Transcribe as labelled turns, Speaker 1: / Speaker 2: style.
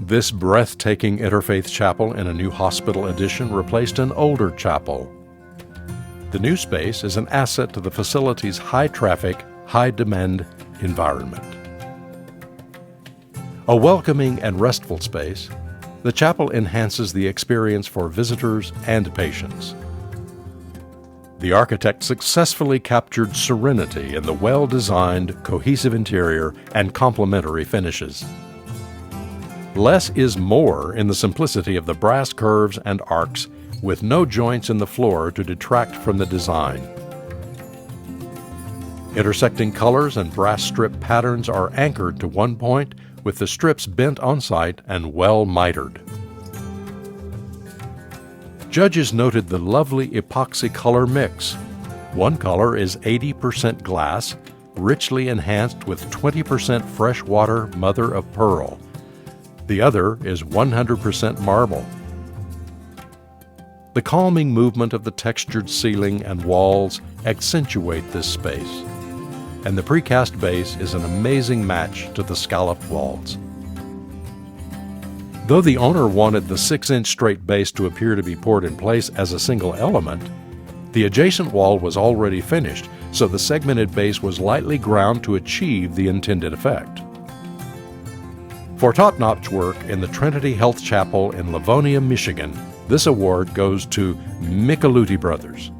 Speaker 1: This breathtaking interfaith chapel in a new hospital addition replaced an older chapel. The new space is an asset to the facility's high-traffic, high-demand environment. A welcoming and restful space, the chapel enhances the experience for visitors and patients. The architect successfully captured serenity in the well-designed, cohesive interior and complementary finishes. Less is more in the simplicity of the brass curves and arcs, with no joints in the floor to detract from the design. Intersecting colors and brass strip patterns are anchored to one point, with the strips bent on site and well mitered. Judges noted the lovely epoxy color mix. One color is 80% glass, richly enhanced with 20% freshwater mother of pearl. The other is 100% marble. The calming movement of the textured ceiling and walls accentuate this space, and the precast base is an amazing match to the scalloped walls. Though the owner wanted the 6-inch straight base to appear to be poured in place as a single element, the adjacent wall was already finished, so the segmented base was lightly ground to achieve the intended effect. For top-notch work in the Trinity Health Chapel in Livonia, Michigan, this award goes to Micheluti Brothers.